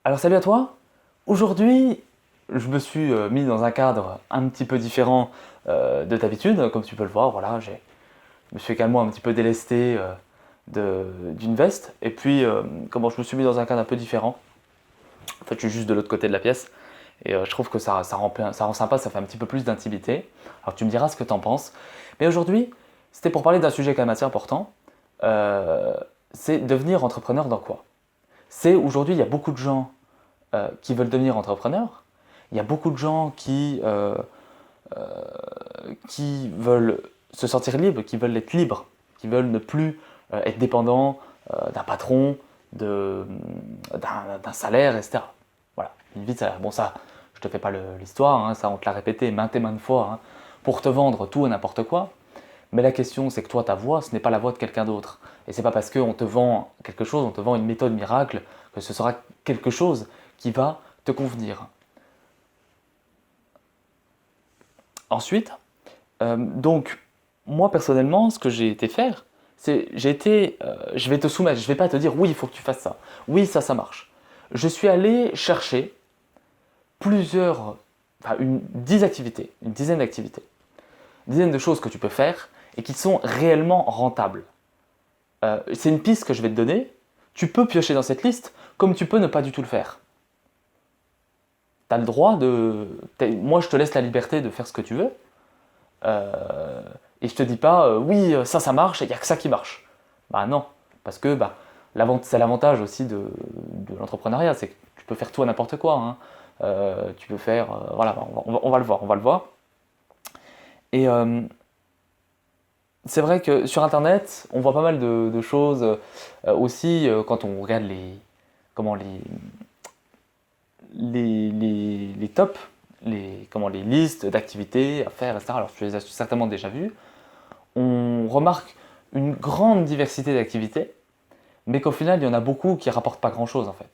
Alors salut à toi. Aujourd'hui, je me suis mis dans un cadre un petit peu différent de d'habitude. Comme tu peux le voir, voilà, je me suis également un petit peu délesté d'une veste. Et puis, comment je me suis mis dans un cadre un peu différent. En fait, je suis juste de l'autre côté de la pièce. Et je trouve que ça rend sympa, ça fait un petit peu plus d'intimité. Alors tu me diras ce que tu en penses. Mais aujourd'hui, c'était pour parler d'un sujet quand même assez important. Euh, c'est devenir entrepreneur dans quoi? C'est aujourd'hui, il y a beaucoup de gens qui veulent devenir entrepreneurs. Il y a beaucoup de gens qui veulent se sentir libres, qui veulent être libres, qui veulent ne plus être dépendants d'un patron, d'un salaire, etc. Voilà, une vie de salaire. Bon, ça, je te fais pas l'histoire, hein, ça on te l'a répété maintes et maintes fois, hein, pour te vendre tout et n'importe quoi. Mais la question, c'est que toi, ta voix, ce n'est pas la voix de quelqu'un d'autre. Et c'est pas parce qu'on te vend quelque chose, on te vend une méthode miracle, que ce sera quelque chose qui va te convenir. Ensuite, donc, moi personnellement, ce que j'ai été faire, c'est je vais te soumettre, je vais pas te dire oui, il faut que tu fasses ça, oui, ça marche. Je suis allé chercher une dizaine d'activités, une dizaine de choses que tu peux faire et qui sont réellement rentables. C'est une piste que je vais te donner. Tu peux piocher dans cette liste, comme tu peux ne pas du tout le faire. Tu as le droit de. Moi, je te laisse la liberté de faire ce que tu veux. Euh, et je te dis pas, oui, ça marche, et il n'y a que ça qui marche. Bah non, parce que c'est l'avantage aussi de l'entrepreneuriat, c'est que tu peux faire tout à n'importe quoi, hein. Tu peux faire, voilà, on va le voir, on va le voir. Et c'est vrai que sur Internet, on voit pas mal de choses aussi quand on regarde comment les tops, les listes d'activités à faire, etc. Alors tu les as certainement déjà vues. On remarque une grande diversité d'activités, mais qu'au final, il y en a beaucoup qui rapportent pas grand-chose en fait.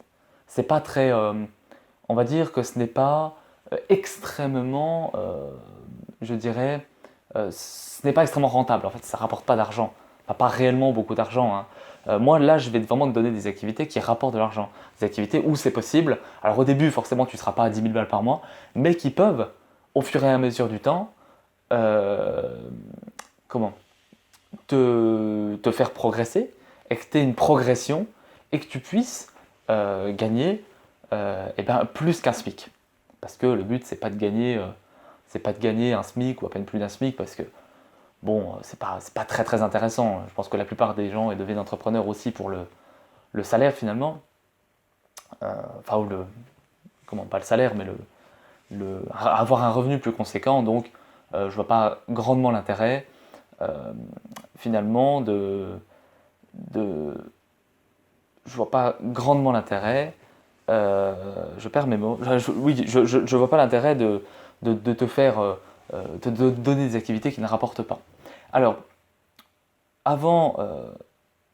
C'est pas très, on va dire que ce n'est pas extrêmement, je dirais, ce n'est pas extrêmement rentable. En fait, ça rapporte pas d'argent, enfin, pas réellement beaucoup d'argent, hein. Moi, là, je vais vraiment te donner des activités qui rapportent de l'argent, des activités où c'est possible. Alors au début, forcément, tu ne seras pas à 10 000 balles par mois, mais qui peuvent, au fur et à mesure du temps, euh, comment te faire progresser, et que tu aies une progression, et que tu puisses gagner eh ben, plus qu'un SMIC. Parce que le but, c'est pas de gagner un SMIC ou à peine plus d'un SMIC, parce que bon, c'est pas très très intéressant. Je pense que la plupart des gens deviennent entrepreneurs aussi pour le salaire finalement. Enfin, ou comment, pas le salaire, mais avoir un revenu plus conséquent. Donc, je vois pas grandement l'intérêt finalement de je vois pas grandement l'intérêt. Je perds mes mots. Oui, je vois pas l'intérêt de te faire de donner des activités qui ne rapportent pas. Alors, avant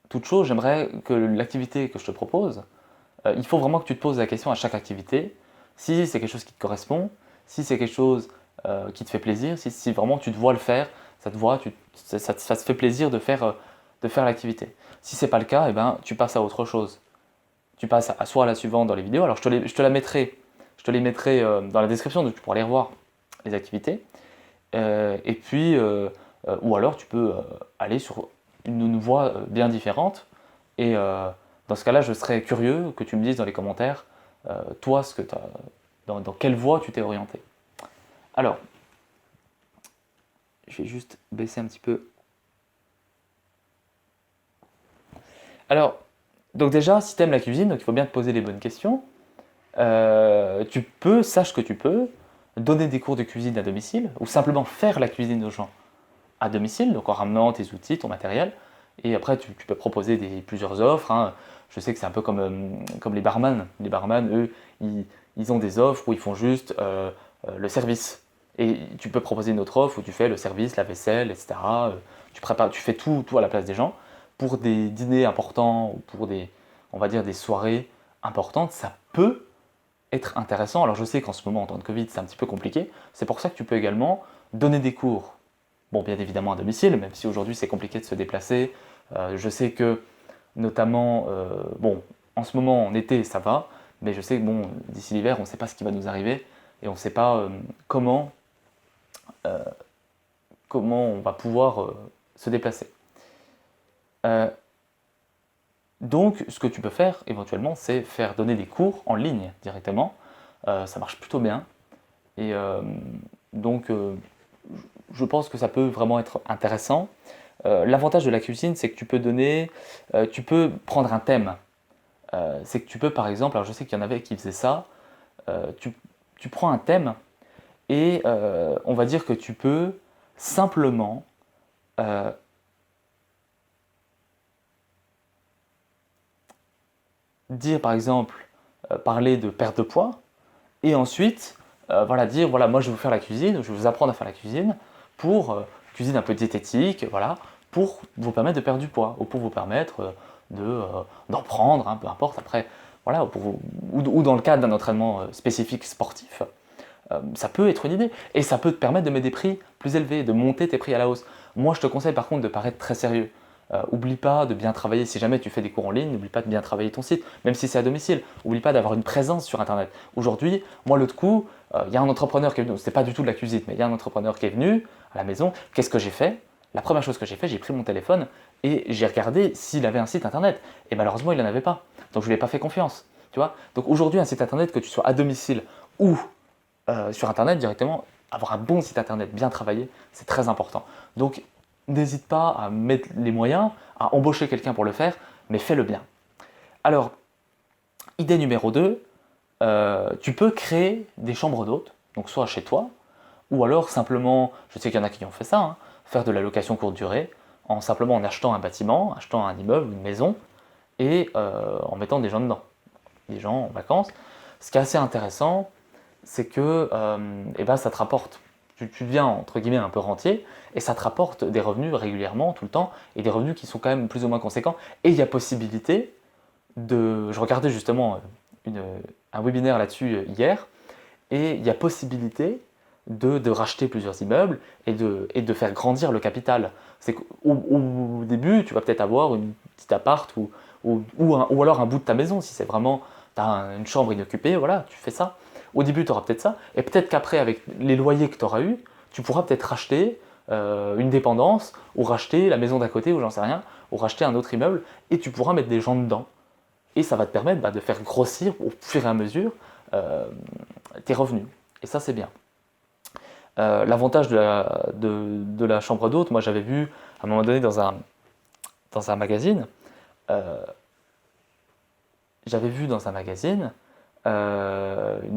toute chose, j'aimerais que l'activité que je te propose, il faut vraiment que tu te poses la question à chaque activité, si c'est quelque chose qui te correspond, si c'est quelque chose qui te fait plaisir, si vraiment tu te vois le faire, ça te voit, ça te fait plaisir de faire l'activité. Si c'est pas le cas, eh ben, tu passes à autre chose. Tu passes soit à la suivante dans les vidéos, alors je te les mettrai dans la description, donc tu pourras les revoir, les activités. Et puis, ou alors tu peux aller sur une voie bien différente. Et dans ce cas-là, je serais curieux que tu me dises dans les commentaires, toi, dans quelle voie tu t'es orienté. Alors, je vais juste baisser un petit peu. Alors, donc déjà, si tu aimes la cuisine, donc il faut bien te poser les bonnes questions. Sache que tu peux donner des cours de cuisine à domicile, ou simplement faire la cuisine aux gens à domicile, donc en ramenant tes outils, ton matériel. Et après, tu peux proposer plusieurs offres, hein. Je sais que c'est un peu comme les barman. Les barman, eux, ils ont des offres où ils font juste le service. Et tu peux proposer une autre offre où tu fais le service, la vaisselle, etc. Tu fais tout à la place des gens. Pour des dîners importants ou pour on va dire, des soirées importantes, ça peut être intéressant. Alors je sais qu'en ce moment, en temps de Covid, c'est un petit peu compliqué. C'est pour ça que tu peux également donner des cours. Bon, bien évidemment à domicile, même si aujourd'hui c'est compliqué de se déplacer. Je sais que, notamment, bon, en ce moment, en été, ça va, mais je sais que bon, d'ici l'hiver, on ne sait pas ce qui va nous arriver et on ne sait pas comment on va pouvoir se déplacer. Donc, ce que tu peux faire éventuellement, c'est faire donner des cours en ligne directement. Ça marche plutôt bien. Et donc, je pense que ça peut vraiment être intéressant. L'avantage de la cuisine, c'est que tu peux prendre un thème. C'est que tu peux, par exemple, alors je sais qu'il y en avait qui faisaient ça, tu prends un thème et on va dire que tu peux simplement dire, par exemple, parler de perte de poids, et ensuite, voilà, dire, voilà, moi je vais vous faire la cuisine, je vais vous apprendre à faire la cuisine, pour cuisine un peu diététique, voilà, pour vous permettre de perdre du poids, ou pour vous permettre d'en prendre, hein, peu importe, après, voilà, ou dans le cadre d'un entraînement spécifique sportif, ça peut être une idée, et ça peut te permettre de mettre des prix plus élevés, de monter tes prix à la hausse. Moi je te conseille par contre de paraître très sérieux. Oublie pas de bien travailler, si jamais tu fais des cours en ligne, n'oublie pas de bien travailler ton site, même si c'est à domicile. Oublie pas d'avoir une présence sur Internet. Aujourd'hui, moi l'autre coup, il y a un entrepreneur qui est venu, c'est pas du tout de la cuisine, mais il y a un entrepreneur qui est venu à la maison. Qu'est-ce que j'ai fait? La première chose que j'ai fait, j'ai pris mon téléphone et j'ai regardé s'il avait un site Internet. Et malheureusement, il n'en avait pas. Donc je lui ai pas fait confiance. Tu vois. Donc aujourd'hui, un site Internet, que tu sois à domicile ou sur Internet directement, avoir un bon site Internet bien travaillé, c'est très important. Donc n'hésite pas à mettre les moyens, à embaucher quelqu'un pour le faire, mais fais-le bien. Alors, idée numéro 2, tu peux créer des chambres d'hôtes, donc soit chez toi, ou alors simplement, je sais qu'il y en a qui ont fait ça, hein, faire de la location courte durée, simplement en achetant un bâtiment, achetant un immeuble, une maison, et en mettant des gens dedans, des gens en vacances. Ce qui est assez intéressant, c'est que eh ben, ça te rapporte, tu deviens entre guillemets un peu rentier, et ça te rapporte des revenus régulièrement, tout le temps, et des revenus qui sont quand même plus ou moins conséquents. Et il y a possibilité je regardais justement un webinaire là-dessus hier, et il y a possibilité de racheter plusieurs immeubles et de faire grandir le capital. C'est qu'au début, tu vas peut-être avoir une petite appart ou alors un bout de ta maison, si c'est vraiment, tu as une chambre inoccupée, voilà, tu fais ça. Au début, tu auras peut-être ça, et peut-être qu'après, avec les loyers que tu auras eu, tu pourras peut-être racheter une dépendance, ou racheter la maison d'à côté, ou j'en sais rien, ou racheter un autre immeuble, et tu pourras mettre des gens dedans. Et ça va te permettre de faire grossir au fur et à mesure tes revenus. Et ça, c'est bien. L'avantage de la chambre d'hôte, moi j'avais vu à un moment donné dans un magazine, une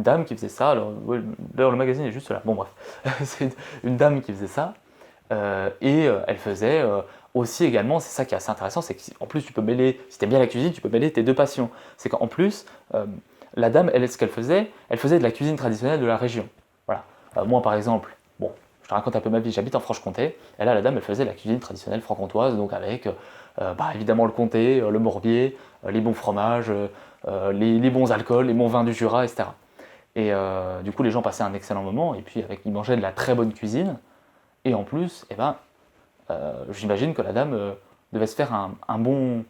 dame qui faisait ça. Alors, ouais, d'ailleurs, le magazine est juste là. Bon, bref, c'est une dame qui faisait ça. Et elle faisait aussi également, c'est ça qui est assez intéressant, c'est qu'en plus tu peux mêler, si tu aimes bien la cuisine, tu peux mêler tes deux passions. C'est qu'en plus, la dame, ce qu'elle faisait, elle faisait de la cuisine traditionnelle de la région. Voilà. Moi par exemple, bon, je te raconte un peu ma vie, j'habite en Franche-Comté, et là la dame, elle faisait de la cuisine traditionnelle franc-comtoise, donc avec évidemment le comté, le morbier, les bons fromages, les bons alcools, les bons vins du Jura, etc. Et du coup, les gens passaient un excellent moment, et puis ils mangeaient de la très bonne cuisine. Et en plus, eh ben, j'imagine que la dame devait se faire un bon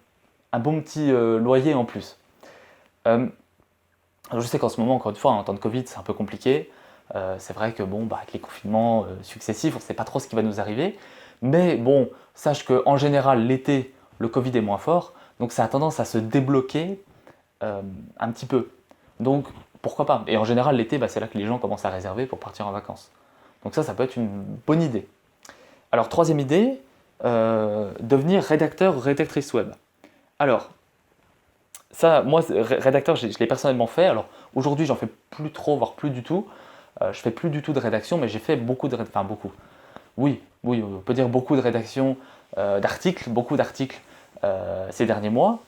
petit loyer en plus. Je sais qu'en ce moment, encore une fois, en temps de Covid, c'est un peu compliqué. C'est vrai que bon, avec les confinements successifs, on ne sait pas trop ce qui va nous arriver. Mais bon, sache qu'en général, l'été, le Covid est moins fort, donc ça a tendance à se débloquer un petit peu. Donc pourquoi pas. Et en général, l'été, c'est là que les gens commencent à réserver pour partir en vacances. Donc ça peut être une bonne idée. Alors, troisième idée, devenir rédacteur ou rédactrice web. Alors, ça, moi, rédacteur, je l'ai personnellement fait. Alors, aujourd'hui, j'en fais plus trop, voire plus du tout. Je fais plus du tout de rédaction, mais j'ai fait beaucoup de rédaction. Enfin, beaucoup. Oui, on peut dire beaucoup de rédaction d'articles, beaucoup d'articles ces derniers mois.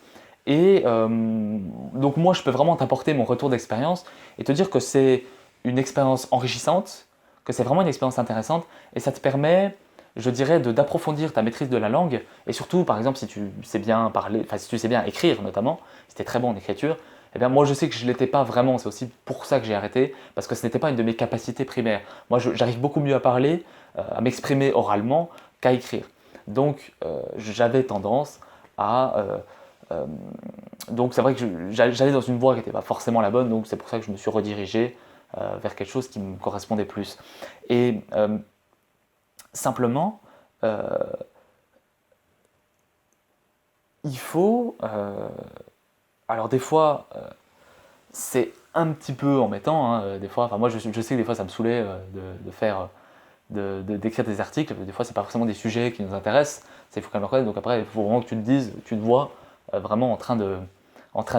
Et donc, moi, je peux vraiment t'apporter mon retour d'expérience et te dire que c'est une expérience enrichissante, que c'est vraiment une expérience intéressante, et ça te permet, je dirais, d'approfondir ta maîtrise de la langue, et surtout, par exemple, si tu sais bien parler, enfin si tu sais bien écrire notamment, si tu es très bon en écriture, eh bien moi je sais que je ne l'étais pas vraiment, c'est aussi pour ça que j'ai arrêté, parce que ce n'était pas une de mes capacités primaires. Moi j'arrive beaucoup mieux à parler, à m'exprimer oralement qu'à écrire. Donc j'avais tendance à Donc c'est vrai que j'allais dans une voie qui n'était pas forcément la bonne, donc c'est pour ça que je me suis redirigé vers quelque chose qui me correspondait plus. Et simplement, il faut... alors des fois, c'est un petit peu embêtant, hein, des fois. Enfin moi je sais que des fois ça me saoulait d'écrire des articles. Des fois c'est pas forcément des sujets qui nous intéressent, il faut quand même le reconnaître. Donc après il faut vraiment que tu te dises, tu te vois vraiment en train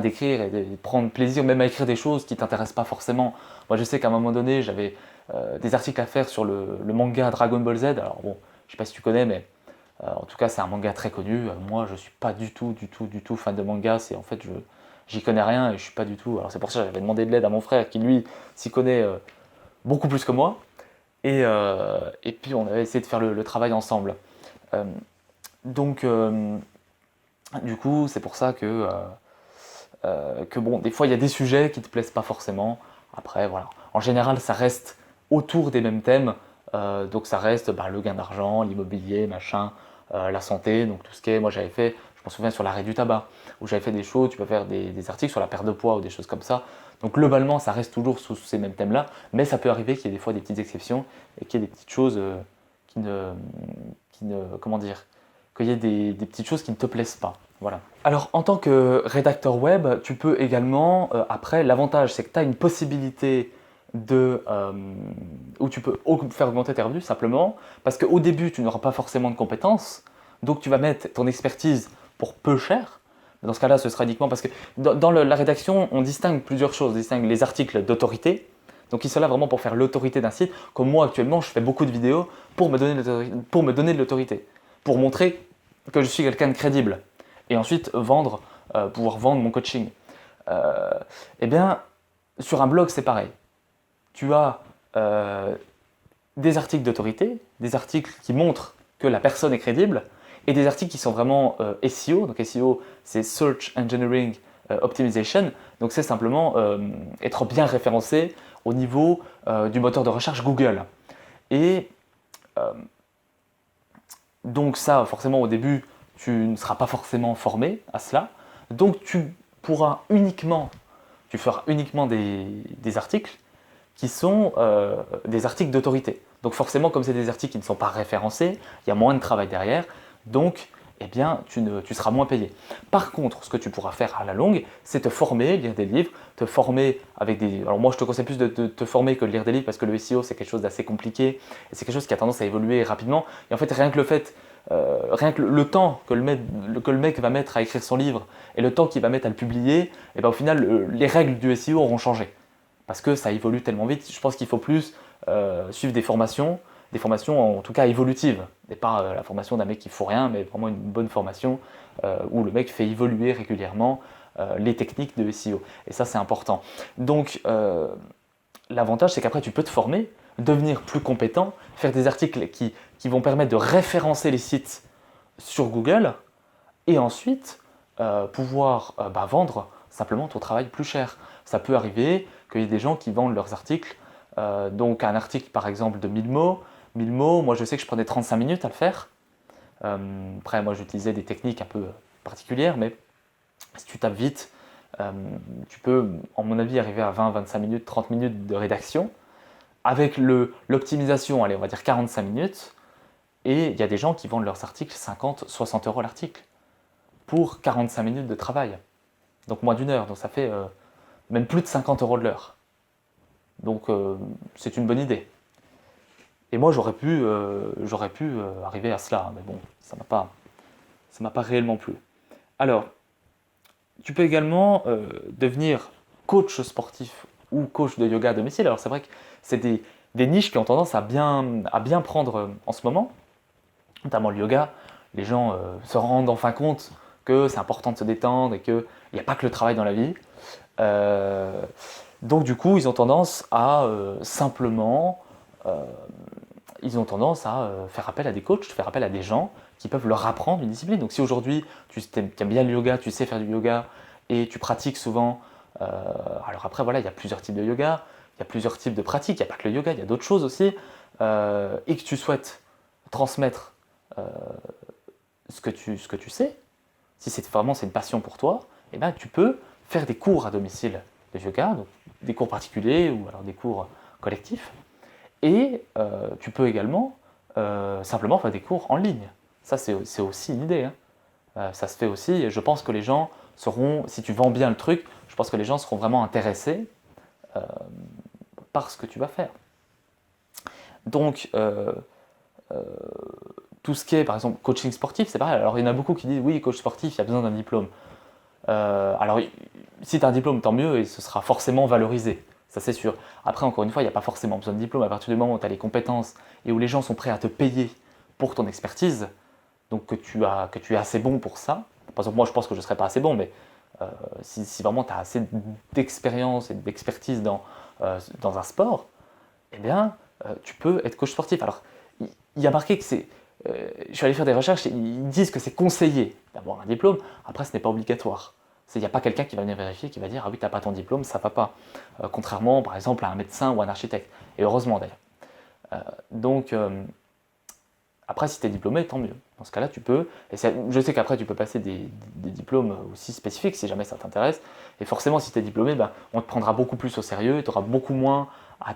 d'écrire et de prendre plaisir même à écrire des choses qui ne t'intéressent pas forcément. Moi je sais qu'à un moment donné j'avais des articles à faire sur le manga Dragon Ball Z. Alors bon, je sais pas si tu connais, mais en tout cas c'est un manga très connu. Moi je suis pas du tout fan de manga. En fait j'y connais rien et je suis pas du tout. Alors c'est pour ça que j'avais demandé de l'aide à mon frère qui lui s'y connaît beaucoup plus que moi. Et puis on avait essayé de faire le travail ensemble. Euh, donc du coup c'est pour ça que bon, des fois il y a des sujets qui te plaisent pas forcément. Après voilà, en général ça reste autour des mêmes thèmes. Donc ça reste le gain d'argent, l'immobilier, machin, la santé, donc tout ce qui est, moi j'avais fait, je m'en souviens sur l'arrêt du tabac, où j'avais fait des choses, tu peux faire des articles sur la perte de poids ou des choses comme ça. Donc globalement ça reste toujours sous ces mêmes thèmes-là, mais ça peut arriver qu'il y ait des fois des petites exceptions et qu'il y ait des petites choses qui ne, comment dire, qu'il y ait des petites choses qui ne te plaisent pas. Voilà. Alors en tant que rédacteur web, tu peux également, après, l'avantage c'est que tu as une possibilité où tu peux faire augmenter tes revenus simplement, parce qu'au début tu n'auras pas forcément de compétences, donc tu vas mettre ton expertise pour peu cher. Dans ce cas-là, ce sera uniquement parce que dans la rédaction, on distingue plusieurs choses. On distingue les articles d'autorité, donc ils sont là vraiment pour faire l'autorité d'un site. Comme moi actuellement, je fais beaucoup de vidéos pour me donner de l'autorité, pour montrer que je suis quelqu'un de crédible. Et ensuite pouvoir vendre mon coaching. Eh bien, sur un blog, c'est pareil. Tu as des articles d'autorité, des articles qui montrent que la personne est crédible, et des articles qui sont vraiment SEO. Donc SEO, c'est Search Engineering Optimization. Donc c'est simplement être bien référencé au niveau du moteur de recherche Google. Et donc ça, forcément, au début, tu ne seras pas forcément formé à cela. Donc tu feras uniquement des articles qui sont des articles d'autorité. Donc forcément, comme c'est des articles qui ne sont pas référencés, il y a moins de travail derrière. Donc, eh bien, tu seras moins payé. Par contre, ce que tu pourras faire à la longue, c'est te former, lire des livres, te former avec des... Alors moi, je te conseille plus de te former que de lire des livres parce que le SEO, c'est quelque chose d'assez compliqué et c'est quelque chose qui a tendance à évoluer rapidement. Et en fait, rien que le temps que le mec va mettre à écrire son livre et le temps qu'il va mettre à le publier, et ben, au final, les règles du SEO auront changé. Parce que ça évolue tellement vite. Je pense qu'il faut plus suivre des formations en tout cas évolutives, et pas la formation d'un mec qui ne fout rien, mais vraiment une bonne formation où le mec fait évoluer régulièrement les techniques de SEO. Et ça, c'est important. Donc, l'avantage, c'est qu'après, tu peux te former, devenir plus compétent, faire des articles qui vont permettre de référencer les sites sur Google, et ensuite pouvoir vendre simplement ton travail plus cher. Ça peut arriver qu'il y ait des gens qui vendent leurs articles. Donc un article par exemple de 1000 mots, moi je sais que je prenais 35 minutes à le faire. Après moi j'utilisais des techniques un peu particulières, mais si tu tapes vite, tu peux, en mon avis, arriver à 20, 25 minutes, 30 minutes de rédaction. Avec l'optimisation, allez, on va dire 45 minutes. Et il y a des gens qui vendent leurs articles 50, 60 euros l'article pour 45 minutes de travail. Donc moins d'une heure, donc ça fait même plus de 50 euros de l'heure. Donc c'est une bonne idée. Et moi j'aurais pu arriver à cela, mais bon, ça m'a pas réellement plu. Alors, tu peux également devenir coach sportif ou coach de yoga à domicile. Alors c'est vrai que c'est des niches qui ont tendance à bien prendre en ce moment, notamment le yoga. Les gens se rendent enfin compte que c'est important de se détendre et qu'il n'y a pas que le travail dans la vie. Donc du coup, ils ont tendance à faire appel à des coachs, faire appel à des gens qui peuvent leur apprendre une discipline. Donc si aujourd'hui tu aimes bien le yoga, tu sais faire du yoga et tu pratiques souvent, alors après voilà, il y a plusieurs types de yoga, il y a plusieurs types de pratiques, il n'y a pas que le yoga, il y a d'autres choses aussi, et que tu souhaites transmettre ce que tu sais, si c'est une passion pour toi, eh ben, tu peux faire des cours à domicile de yoga, donc des cours particuliers ou alors des cours collectifs. Et tu peux également simplement faire des cours en ligne. Ça, c'est aussi une idée, hein. Ça se fait aussi, et je pense que les gens seront, si tu vends bien le truc, je pense que les gens seront vraiment intéressés euh, par ce que tu vas faire. Donc, tout ce qui est, par exemple, coaching sportif, c'est pareil. Alors, il y en a beaucoup qui disent, oui, coach sportif, il y a besoin d'un diplôme. Alors, si tu as un diplôme, tant mieux, et ce sera forcément valorisé. Ça, c'est sûr. Après, encore une fois, il n'y a pas forcément besoin de diplôme. À partir du moment où tu as les compétences et où les gens sont prêts à te payer pour ton expertise, donc que tu es assez bon pour ça. Par exemple, moi, je pense que je ne serais pas assez bon, mais si vraiment tu as assez d'expérience et d'expertise dans un sport, eh bien, tu peux être coach sportif. Alors, il y a marqué que c'est. Je suis allé faire des recherches, et ils disent que c'est conseillé d'avoir un diplôme. Après, ce n'est pas obligatoire. Il n'y a pas quelqu'un qui va venir vérifier, qui va dire ah oui, tu n'as pas ton diplôme, ça ne va pas. Contrairement, par exemple, à un médecin ou un architecte. Et heureusement d'ailleurs. Donc, après, si tu es diplômé, tant mieux. Dans ce cas-là, tu peux. Et je sais qu'après, tu peux passer des diplômes aussi spécifiques si jamais ça t'intéresse. Et forcément, si tu es diplômé, ben, on te prendra beaucoup plus au sérieux et tu auras beaucoup moins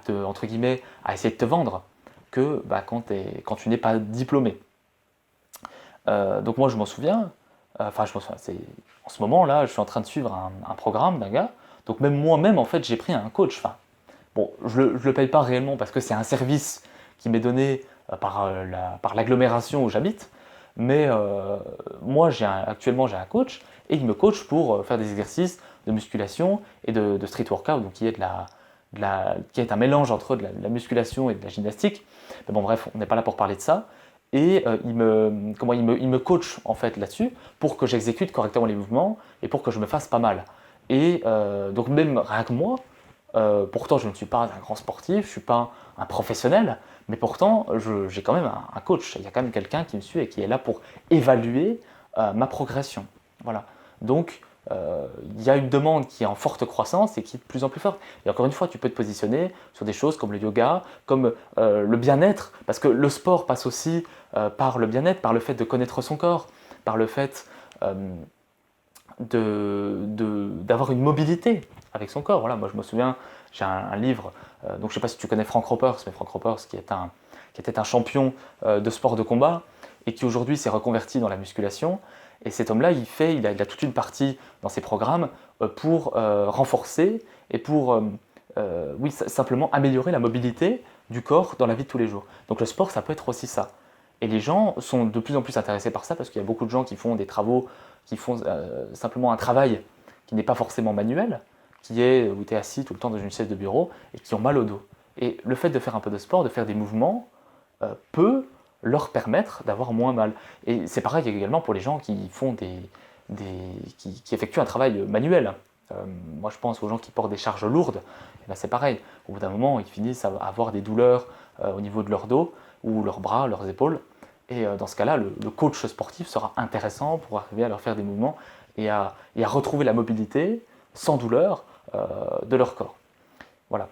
entre guillemets, à essayer de te vendre que bah, quand tu n'es pas diplômé. Donc moi, je m'en souviens. Enfin, je m'en souviens. En ce moment, là, je suis en train de suivre un programme d'un gars. Donc même moi-même, en fait, j'ai pris un coach. Enfin, bon, je ne le paye pas réellement parce que c'est un service qui m'est donné par l'agglomération où j'habite. Mais moi, actuellement, j'ai un coach et il me coach pour faire des exercices de musculation et de street workout, donc qui est qui est un mélange entre de la musculation et de la gymnastique. Mais bon, bref, on n'est pas là pour parler de ça. Et il me coach en fait là-dessus pour que j'exécute correctement les mouvements et pour que je me fasse pas mal. Et donc même rien que moi, pourtant je ne suis pas un grand sportif, je ne suis pas un professionnel, mais pourtant j'ai quand même un coach. Il y a quand même quelqu'un qui me suit et qui est là pour évaluer ma progression. Voilà. Donc il y a une demande qui est en forte croissance et qui est de plus en plus forte. Et encore une fois, tu peux te positionner sur des choses comme le yoga, comme le bien-être, parce que le sport passe aussi par le bien-être, par le fait de connaître son corps, par le fait d'avoir une mobilité avec son corps. Voilà, moi je me souviens, j'ai un livre, donc je ne sais pas si tu connais Frank Ropers, mais Frank Ropers qui était un champion de sport de combat et qui aujourd'hui s'est reconverti dans la musculation. Et cet homme-là, il a toute une partie dans ses programmes pour renforcer et pour simplement améliorer la mobilité du corps dans la vie de tous les jours. Donc le sport, ça peut être aussi ça. Et les gens sont de plus en plus intéressés par ça parce qu'il y a beaucoup de gens qui font des travaux, qui font simplement un travail qui n'est pas forcément manuel, qui est où tu es assis tout le temps dans une chaise de bureau et qui ont mal au dos. Et le fait de faire un peu de sport, de faire des mouvements, peut leur permettre d'avoir moins mal. Et c'est pareil également pour les gens qui font qui effectuent un travail manuel. Moi, je pense aux gens qui portent des charges lourdes. Et ben, c'est pareil. Au bout d'un moment, ils finissent à avoir des douleurs au niveau de leur dos ou leurs bras, leurs épaules. Et dans ce cas-là, le coach sportif sera intéressant pour arriver à leur faire des mouvements et à retrouver la mobilité sans douleur de leur corps. Voilà.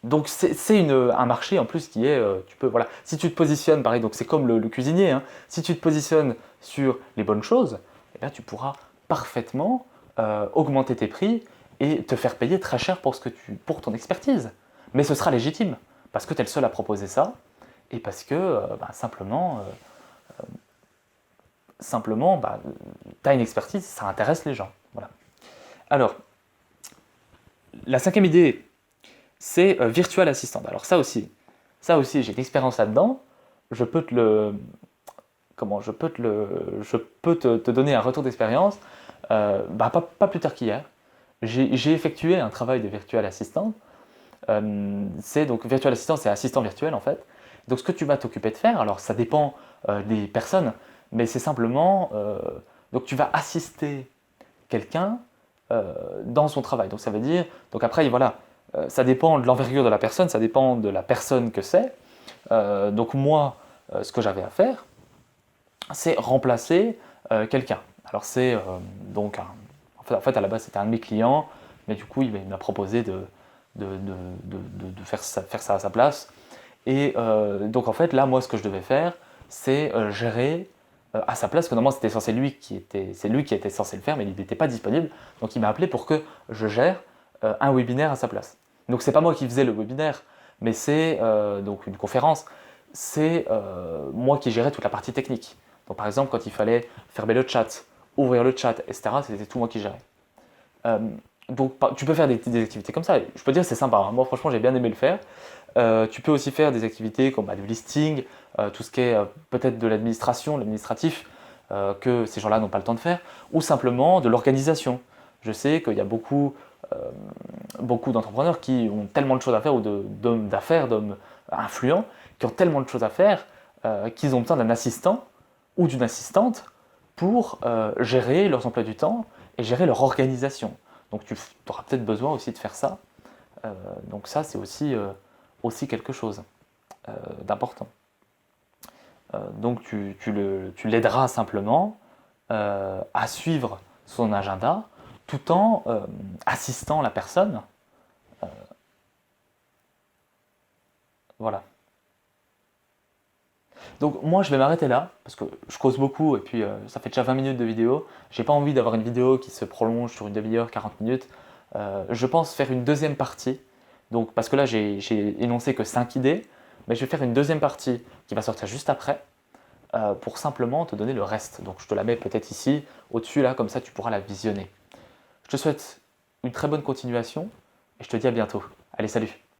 Donc c'est un marché en plus qui est, voilà, si tu te positionnes, pareil, donc c'est comme le cuisinier, hein, si tu te positionnes sur les bonnes choses, eh bien, tu pourras parfaitement augmenter tes prix et te faire payer très cher pour ton expertise. Mais ce sera légitime, parce que tu es le seul à proposer ça, et parce que simplement, tu as une expertise, ça intéresse les gens. Voilà. Alors, la cinquième idée, c'est Virtual Assistant. Alors ça aussi j'ai de l'expérience là-dedans. Je peux te donner un retour d'expérience. Pas plus tard qu'hier. J'ai effectué un travail de Virtual Assistant. Donc Virtual Assistant, c'est assistant virtuel en fait. Donc ce que tu vas t'occuper de faire, alors ça dépend des personnes, mais c'est simplement donc tu vas assister quelqu'un dans son travail. Donc ça veut dire, donc après voilà, ça dépend de l'envergure de la personne, ça dépend de la personne que c'est. Donc moi, ce que j'avais à faire, c'est remplacer quelqu'un. Alors c'est donc en fait à la base c'était un de mes clients, mais du coup il m'a proposé de faire ça à sa place. Et donc en fait là moi ce que je devais faire, c'est gérer à sa place, que normalement c'était c'est lui qui était censé le faire, mais il n'était pas disponible. Donc il m'a appelé pour que je gère un webinaire à sa place. Donc c'est pas moi qui faisais le webinaire, mais c'est donc une conférence, c'est moi qui gérais toute la partie technique. Donc par exemple, quand il fallait fermer le chat, ouvrir le chat, etc., c'était tout moi qui gérais. Euh, donc tu peux faire des activités comme ça. Je peux dire c'est sympa, hein. Moi franchement j'ai bien aimé le faire. Tu peux aussi faire des activités comme du listing, tout ce qui est peut-être de l'administratif, que ces gens-là n'ont pas le temps de faire, ou simplement de l'organisation. Je sais qu'il y a euh, beaucoup d'entrepreneurs qui ont tellement de choses à faire, ou d'hommes d'affaires, d'hommes influents, qui ont tellement de choses à faire qu'ils ont besoin d'un assistant ou d'une assistante pour gérer leurs emplois du temps et gérer leur organisation. Donc tu auras peut-être besoin aussi de faire ça. Donc ça, c'est aussi quelque chose d'important. Donc tu l'aideras simplement à suivre son agenda tout en assistant la personne. Voilà. Donc moi je vais m'arrêter là parce que je cause beaucoup et puis ça fait déjà 20 minutes de vidéo. J'ai pas envie d'avoir une vidéo qui se prolonge sur une demi-heure, 40 minutes. Je pense faire une deuxième partie. Donc parce que là j'ai énoncé que 5 idées, mais je vais faire une deuxième partie qui va sortir juste après pour simplement te donner le reste. Donc je te la mets peut-être ici, au-dessus là, comme ça tu pourras la visionner. Je te souhaite une très bonne continuation et je te dis à bientôt. Allez, salut!